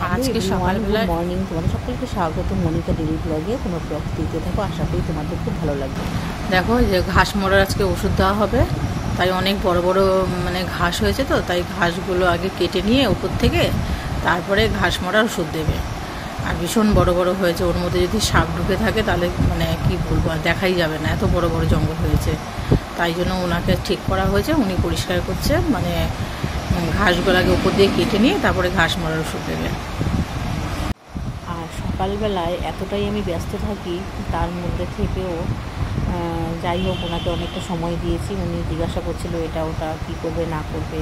আজকে সকালবেলা good morning, তোমাদের সকলকে স্বাগত মনিকা ডেলি ব্লগে। তোমরা ব্লগ দিতে থাকো, আশা করি তোমাদের খুব ভালো লাগবে। দেখো যে ঘাস মরার আজকে ওষুধ দেওয়া হবে, তাই অনেক বড় বড় মানে ঘাস হয়েছে, তো তাই ঘাসগুলো আগে কেটে নিয়ে উপর থেকে তারপরে ঘাস মরার ওষুধ দেবে। আর ভীষণ বড় বড় হয়েছে, ওর মধ্যে যদি সাপ ঢুকে থাকে তাহলে মানে কি বলবো, আর দেখাই যাবে না, এত বড় বড় জঙ্গল হয়েছে। তাই জন্য ওনাকে ঠিক করা হয়েছে, উনি পরিষ্কার করছে, মানে ঘাসগুলো আগে উপর দিয়ে কেটে নিয়ে তারপরে ঘাস মরার ওষুধ দেবে। আর সকালবেলায় এতটাই আমি ব্যস্ত থাকি, তার মধ্যে থেকেও যাই হোক ওনাকে অনেকটা সময় দিয়েছি। উনি জিজ্ঞাসা করছিল এটা ওটা কী করবে না করবে,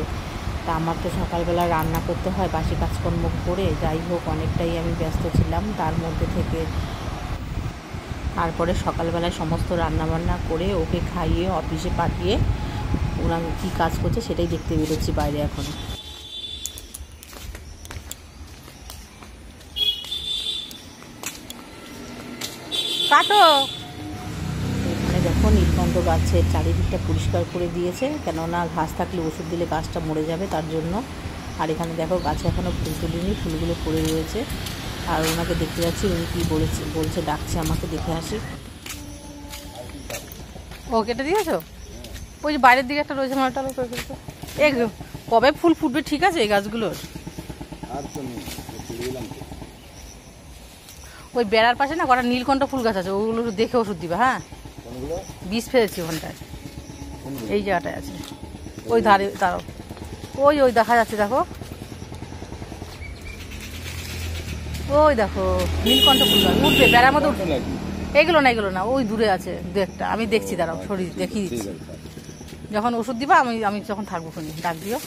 তা আমার তো সকালবেলা রান্না করতে হয়, বাসি কাজকর্ম করে। যাই হোক অনেকটাই আমি ব্যস্ত ছিলাম, তার মধ্যে থেকে তারপরে সকালবেলায় সমস্ত রান্নাবান্না করে ওকে খাইয়ে অফিসে পাঠিয়ে ওরা কী কাজ করছে সেটাই দেখতে বেরোচ্ছি বাইরে এখন। কাটো। এখানে দেখো নীলকণ্ঠ গাছের চারিদিকটা পরিষ্কার করে দিয়েছে, কেননা ঘাস থাকলে ওষুধ দিলে গাছটা মরে যাবে তার জন্য। আর এখানে দেখো গাছে এখনও ফুল তুলিনি, ফুলগুলো পড়ে রয়েছে। আর ওনাকে দেখতে যাচ্ছি, উনি কী বলছে ডাকছে আমাকে, দেখে আসি। ও কেটে দিয়েছো? ওই যে বাইরের দিকে একটা রয়েছে, মালটা করে ফেলছো। এই কবে ফুল ফুটবে ঠিক আছে এই গাছগুলোর? ওই বেড়ার পাশে না কটা নীলকণ্ঠ ফুল গাছ আছে, ওগুলো দেখে ওষুধ দিবে। হ্যাঁ, বীজ ফেলেছি ওখানটায়, এই জায়গাটায় আছে, ওই ধারে তারও। ওই ওই দেখা যাচ্ছে, দেখো ওই দেখো নীলকণ্ঠ ফুল গাছ উঠবে বেড়ার মধ্যে উঠবে। এগুলো না, এগুলো না, ওই দূরে আছে দু একটা, আমি দেখছি, দাঁড়াও শরীর দেখিয়ে দিচ্ছি। যখন ওষুধ দিবা আমি আমি যখন থাকবো ফোনে ডাক দিও।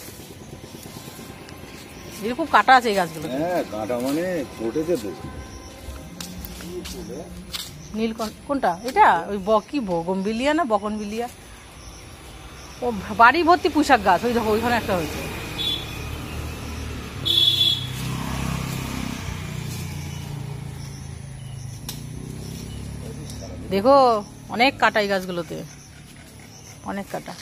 এরকম কাটা আছে এই গাছগুলো। হ্যাঁ, কাটা মানে ফুটেছে তো। নীলকণ্ঠ কোনটা? এটা ওই কি বগনবিলিয়া না বকনবিলিয়া? ও বাড়ি ভর্তি পুঁইশাক গাছ, ওই দেখো ওইখানে একটা হয়েছে। দেখো অনেক কাটা এই গাছগুলোতে, অনেক কাটা।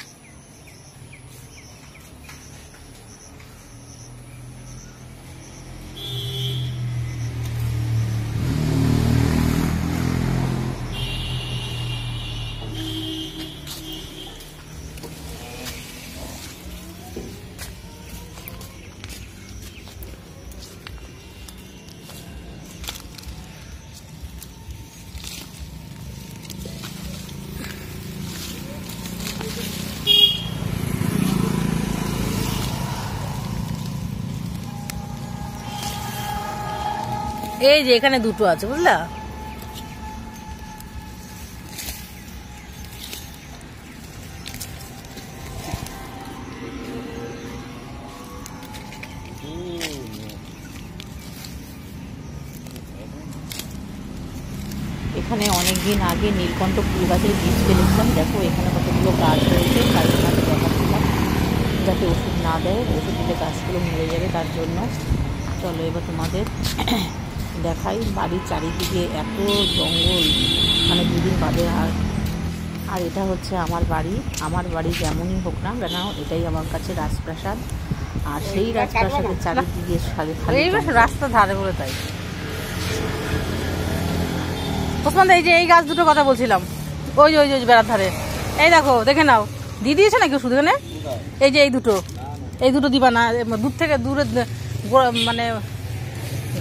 এই যে এখানে দুটো আছে, বুঝলা? এখানে অনেক দিন আগে নীলকণ্ঠ ফুল গাছের বীজ ফেলেছিলাম, দেখো এখানে কতগুলো গাছ রয়েছে, তাই ওনাকে দেখাচ্ছিলাম যাতে ওষুধ না দেয়, ওষুধ দিলে গাছগুলো মরে যাবে তার জন্য। চলো এবার তোমাদের দেখাই। বাড়ির চারিদিকে এত জঙ্গল, মানে দুদিন বাদে। আর এটা হচ্ছে আমার বাড়ি। আমার বাড়ি যেমনই হোক না কেন, এটাই আমার কাছে রাজপ্রাসাদ। আর সেই রাজপ্রাসাদের চারিদিকে খালি রাস্তা ধারে বলে তাই। ওসমান, এই যে এই গাছ দুটো কথা বলছিলাম, ওই যে ওই যে বেড়ার ধারে, এই দেখো দেখে নাও। দিয়ে দিয়েছে নাকি ওষুধ এখানে? এই যে এই দুটো দিবা না, দূর থেকে দূরে মানে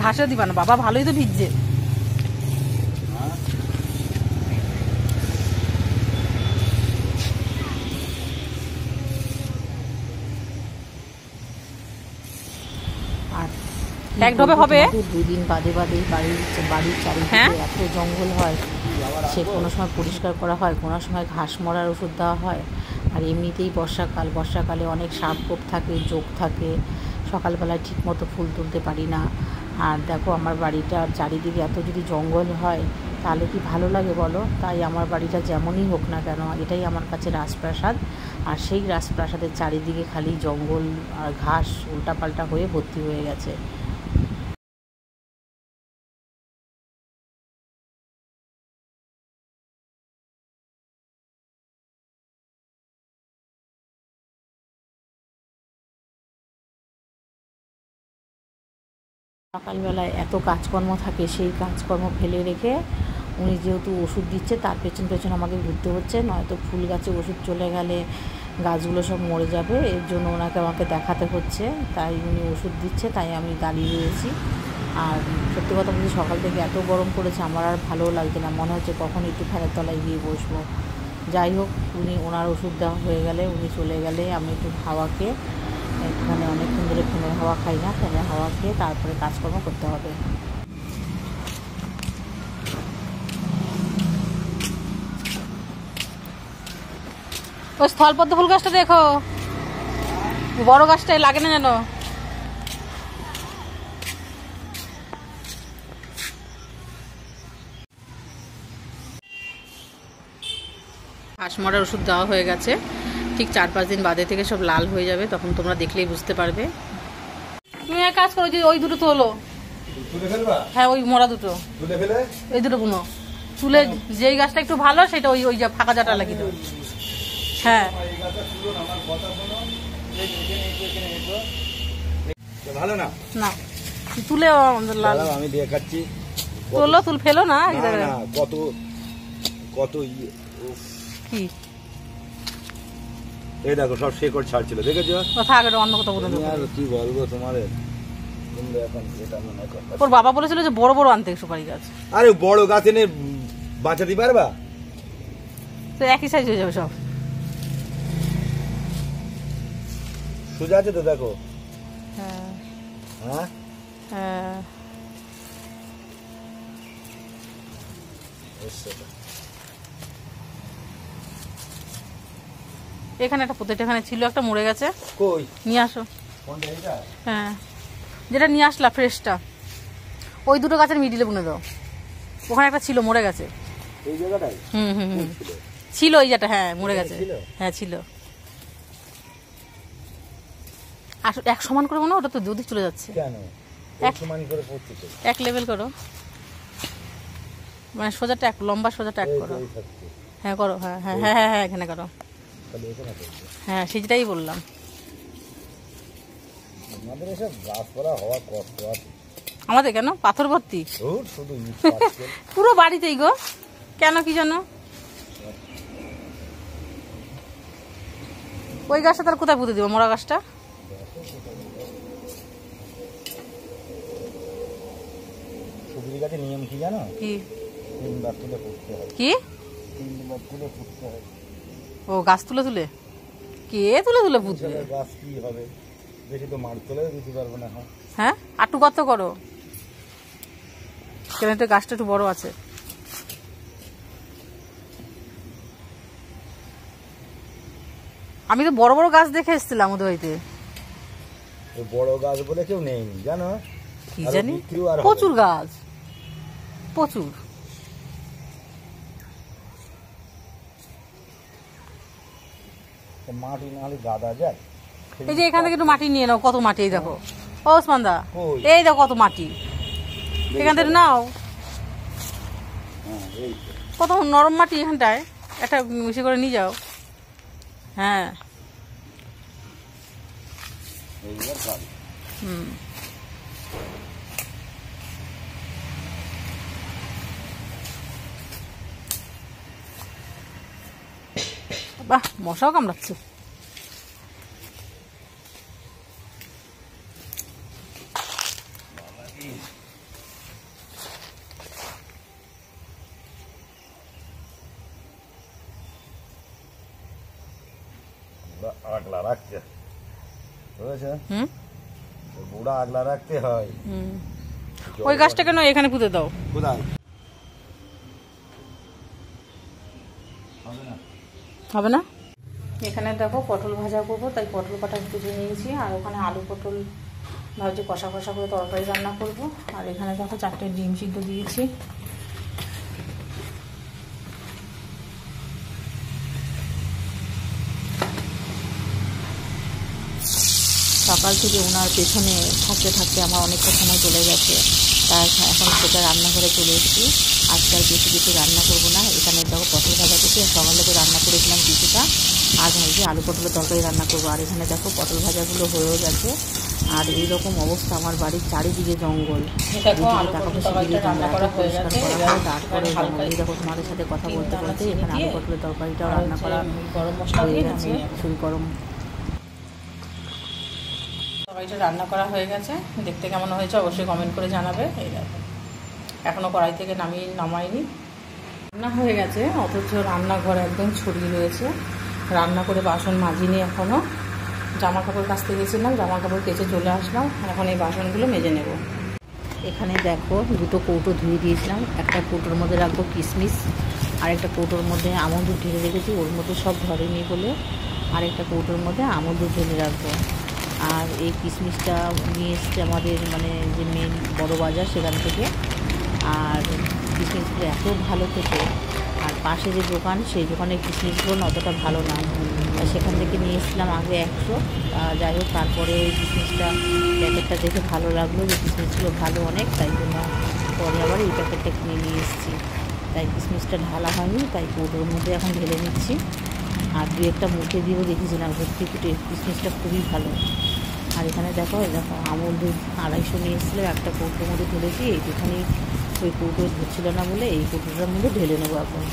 ঘাসে দিবা না বাবা, ভালোই তো ভিজছে। আর এক ঢোবে হবে। দুদিন বাদে বাদে বাড়ির চারিদিকে এত জঙ্গল হয়, সে কোনো সময় পরিষ্কার করা হয়, কোনো সময় ঘাস মরার ওষুধ দেওয়া হয়। আর এমনিতেই বর্ষাকালে অনেক সাপ গোপ থাকে, জোক থাকে, সকালবেলায় ঠিক মতো ফুল তুলতে পারি না। আর দেখো আমার বাড়িটার চারিদিকে এত যদি জঙ্গল হয় তাহলে কি ভালো লাগে বলো? তাই আমার বাড়িটা যেমনই হোক না কেন, এটাই আমার কাছে রাজপ্রাসাদ। আর সেই রাজপ্রাসাদের চারিদিকে খালি জঙ্গল আর ঘাস উল্টাপাল্টা হয়ে ভর্তি হয়ে গেছে। সকালবেলায় এত কাজকর্ম থাকে, সেই কাজকর্ম ফেলে রেখে উনি যেহেতু ওষুধ দিচ্ছে তার পেছন পেছন আমাকে ঘুরতে হচ্ছে, নয়তো ফুল গাছে ওষুধ চলে গেলে গাছগুলো সব মরে যাবে, এর জন্য ওনাকে আমাকে দেখাতে হচ্ছে। তাই উনি ওষুধ দিচ্ছে, তাই আমি দাঁড়িয়ে রয়েছি। আর সত্যি কথা বলছি, সকাল থেকে এত গরম পড়েছে আমার আর ভালোও লাগছে না, মনে হচ্ছে কখন একটু ফ্যানের তলায় গিয়ে বসবো। যাই হোক, ওনার ওষুধ দেওয়া হয়ে গেলে, উনি চলে গেলে আমি একটু হাওয়াকে একটুখানি, অনেকক্ষণ ধরে ফ্যানের হাওয়া খাই না, ফ্যানের হাওয়া খেয়ে তারপরে কাজকর্ম করতে হবে। ওই স্থলপদ্ম ফুল গাছটা দেখো, বড় গাছটাই লাগে না যেন। ঘাস মরার ওষুধ দেওয়া হয়ে গেছে, ঠিক 4-5 দিন বাদে থেকে সব লাল হয়ে যাবে, তখন তোমরা দেখলেই বুঝতে পারবে। তুমি এক কাজ করো, যে ওই দুটো তোলো। হ্যাঁ, ওই মরা দুটো এই দুটো বুনো তুলে, যেই গাছটা একটু ভালো সেটা ওই ওই ফাঁকা জাটা লাগিয়ে দেবো। হ্যাঁ, ভালো না না তুলে লাল আমি দেখাচ্ছি। তোলো, তুল ফেলো না। কত কত কি এই দেখো, সব শেকড় ছাড়ছিল, দেখেছো? কথা আগে অন্য কথা বলে দেবো। আর কি বলবো তোমাদের, ওর বাবা বলেছিল যে বড় বড় আনতে সুপারি গাছ। আরে বড় গাছ এনে বাঁচাতে পারবা? তো একই সাইজ হয়ে যাবে সব। সোজা আছে তো, দেখো। হ্যাঁ হ্যাঁ হ্যাঁ, এখানে একটা প্রত্যেকটা, এখানে ছিল একটা, মরে গেছে। কই নিয়ে আসো। কোনটা এটা? হ্যাঁ, যেটা নিয়ে আসলা ফ্রেশটা, ওই দুটো গাছের মিডিলে বুনে দাও। ওখানে একটা ছিল, মরে গেছে। এই জায়গাটায় হুম হুম হুম, ছিল এই যেটা, হ্যাঁ মরে গেছে। হ্যাঁ ছিল। আসলে এক সমান করে মনে, ওটা তো দুদিক চলে যাচ্ছে। কেন এক সমান করে পড়ছে তো? এক লেভেল করো, মানে সোজা ট্যাক, লম্বা সোজা ট্যাক করো। হ্যাঁ করো, হ্যাঁ হ্যাঁ হ্যাঁ হ্যাঁ হ্যাঁ, এখানে করো। হ্যাঁ, সেটাই বললাম। আমাদের এসব গাছপালা হওয়া কষ্ট আছে। আমাদের কেন, পাথর ভর্তি শুধু পুরো বাড়িতেই গো, কেন কি জানো? ওই গাছটা তার কোথায় পুঁতে দিব, মরা গাছটা? সুবিধি গাছের নিয়ম কি জানো? কি 3 বার তুলে পুঁততে হয়। কি 3 বার তুলে পুঁততে হয়। ও গাছ তুলে তুলে, কে তুলে তুলে পুঁতবে? গাছ কি হবে, বেশি তো মার তুলেও দিতে পারবো না। হ্যাঁ, আটু কত করো, কেন তো গাছটা একটু বড় আছে। আমি তো বড় বড় গাছ দেখে এসেছিলাম ওদের বাড়িতে। বড় গাছ বলে কেউ নেই জানো, কি জানি, প্রচুর গাছ, প্রচুর। মাটি না হলে গাদা যায়। এই যে এখান থেকে একটু মাটি নিয়ে নাও, কত মাটি, এই দেখো ও ওসমানদা, এই দেখো কত মাটি, এখান থেকে নাও। কত নরম মাটি এখানটায়, একটা বেশি করে নিয়ে যাও। হ্যাঁ হুম, বাহ, মশাও কামড়াচ্ছে। আগলা রাখতে বুঝেছো? বুড়া আগলা রাখতে হয়। ওই গাছটা কেন এখানে পুঁতে দাও। কোথায় হবে না? এখানে দেখো পটল ভাজা করবো, তাই পটল কাটা কুচে নিয়েছি, আর ওখানে আলু পটল ভাবছি কষা কষা করে তরকারি রান্না করব। আর এখানে দেখো 4টে ডিম সিদ্ধ দিয়েছি। সকাল থেকে ওনার পেছনে থাকতে থাকতে আমার অনেকটা সময় চলে গেছে, তাই এখন সেটা রান্নাঘরে চলে এসেছি। আজকে আর বেশি কিছু রান্না করবো না। এখানে দেখো পটল ভাজা করছি, সকালে তো রান্না করেছিলাম কিছুটা, আর ভাবছি আলু পটলের তরকারি রান্না করবো। আর এখানে দেখো পটল ভাজাগুলো হয়েও গেছে, আর এইরকম অবস্থা আমার বাড়ির চারিদিকে জঙ্গল। তারপরে এই দেখো তোমাদের সাথে কথা বলতে বলতে এখানে আলু পটলের তরকারিটাও রান্না করা হয়ে গেছে। খুবই গরম তরকারিটা রান্না করা হয়ে গেছে। দেখতে কেমন হয়েছে অবশ্যই কমেন্ট করে জানাবে। এই দেখো এখনও কড়াই থেকে নামাইনি। রান্না হয়ে গেছে অথচ রান্নাঘর একদম ছড়িয়ে রয়েছে। রান্না করে বাসন মাজিনি এখনও। জামা কাপড় কাচতে গেছিলাম, জামা কাপড় কেচে চলে আসলাম। এখন এই বাসনগুলো মেজে নেব। এখানে দেখো দুটো কৌটো ধুয়ে দিয়েছিলাম। একটা কৌটোর মধ্যে রাখবো কিশমিশ, আর একটা কৌটোর মধ্যে আমন্ড দুধ ঢেলে রেখেছি, ওর মধ্যে সব ধরেনি বলে। আর একটা কৌটোর মধ্যে আমন্ড দুধ ঢেলে রাখবো। আর এই কিশমিশটা নিয়ে এসছে আমাদের মানে যে মেন বড় বাজার সেখান থেকে। আর কিশমিশগুলো এত ভালো খেতে। আর পাশে যে দোকান সেই দোকানের কিশমিশগুলো অতটা ভালো না, সেখান থেকে নিয়ে এসেছিলাম আগে 100। যাই হোক তারপরে ওই কিশমিশটা প্যাকেটটা দেখে ভালো লাগলো যে কিশমিশগুলো ভালো অনেক, তাই জন্য পরে আবার এই প্যাকেটটা কিনে নিয়ে এসেছি। তাই কিশমিশটা ঢালা হয়নি, তাই কৌটোর মধ্যে এখন ঢেলে নিচ্ছি। আর দু একটা মুখে দিয়েও দেখেছিলাম ভর্তি ফুটে, কিশমিশটা খুবই ভালো। আর এখানে দেখো আমুল দুধ 250 নিয়ে এসেছিলো, একটা কৌটোর মধ্যে ঢেলেছি। এইখানে ওই কৌটোয় ধরছিল না বলে এই কৌটোটার মধ্যে ঢেলে নেবো এখন।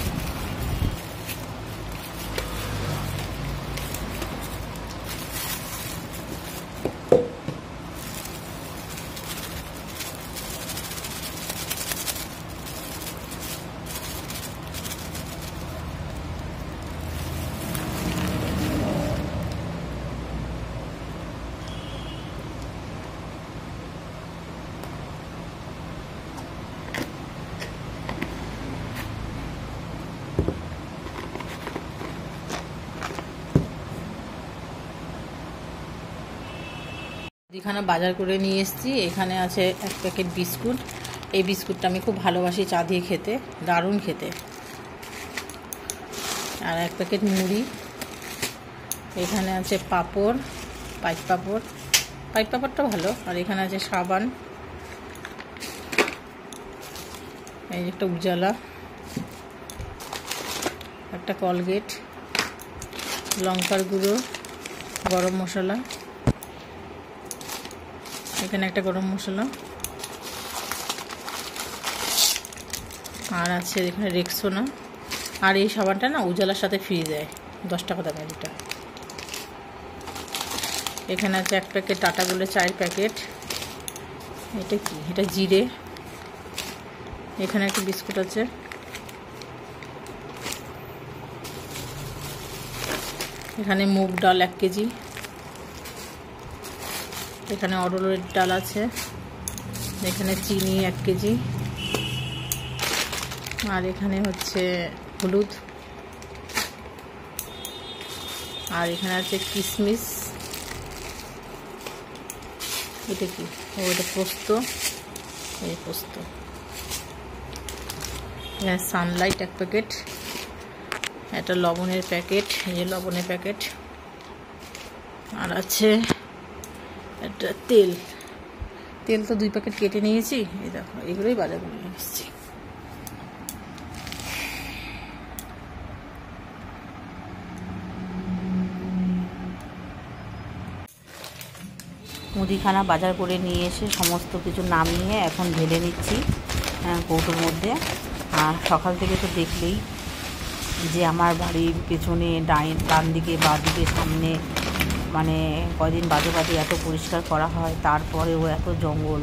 এখানে বাজার করে নিয়ে এসেছি। এখানে আছে 1 প্যাকেট বিস্কুট। এই বিস্কুটটা আমি খুব ভালোবাসি চা দিয়ে খেতে, দারুণ খেতে। আর 1 প্যাকেট মুড়ি। এখানে আছে পাঁপড়, পাইপ পাঁপড়টা ভালো। আর এখানে আছে সাবান, এই একটা উজালা, একটা কলগেট, লঙ্কার গুঁড়ো, গরম মশলা, এখানে একটা গরম মশলা, আর আছে এখানে রেক্সোনা। আর এই সাবানটা না উজালার সাথে ফ্রি দেয়, 10 টাকা দামের এটা। এখানে আছে 1 প্যাকেট টাটা গোল্ডের চায়ের প্যাকেট। এটা কি? এটা জিরে। এখানে একটা বিস্কুট আছে। এখানে মুগ ডাল 1 কেজি। এখানে অরহরের ডাল আছে। এখানে চিনি 1 কেজি। আর এখানে হচ্ছে হলুদ। আর এখানে আছে কিশমিশ। এটা কি? ও এটা পোস্ত। এই পোস্ত। এখানে সানলাইট 1 প্যাকেট। এটা লবণের প্যাকেট, এই যে লবণের প্যাকেট। আর আছে এটা তেল তো 2 প্যাকেট কেটে নিয়েছি। এই দেখো এগুলোই বাজার করে নিয়ে এসেছি। মুদিখানা বাজার করে নিয়ে এসে সমস্ত কিছু নামিয়ে এখন ঢেলে নিচ্ছি কৌটোর মধ্যে। আর সকাল থেকে তো দেখলেই যে আমার বাড়ির পেছনে ডান দিকে বা দিকে সামনে মানে কয়দিন বাদে বাদে এত পরিষ্কার করা হয়, তারপরেও এত জঙ্গল।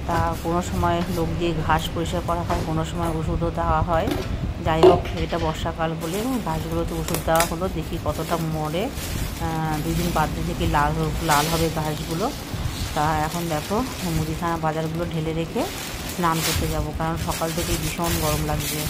তা কোনো সময় লোক দিয়ে ঘাস পরিষ্কার করা হয়, কোনো সময় ওষুধও দেওয়া হয়। যাই হোক এটা বর্ষাকাল বলে ঘাসগুলোতে ওষুধ দেওয়া হলো, দেখি কতটা মরে। 2 দিন বাদ থেকে লাল হবে ঘাসগুলো। তা এখন দেখো মুদিখানা বাজারগুলো ঢেলে রেখে স্নান করতে যাব, কারণ সকাল থেকে ভীষণ গরম লাগছে।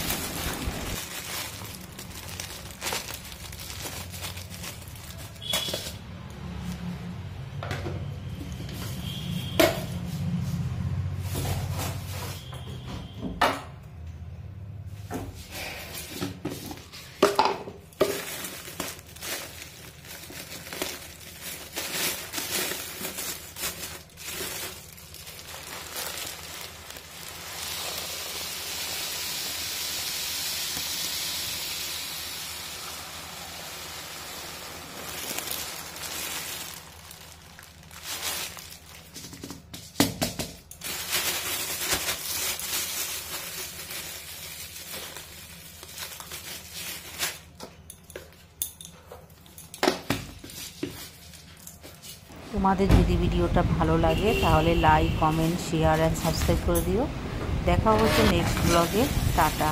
তোমাদের যদি ভিডিওটা ভালো লাগে তাহলে like, comment, share and subscribe করে দিও। দেখা হচ্ছে নেক্সট ব্লগে। টাটা।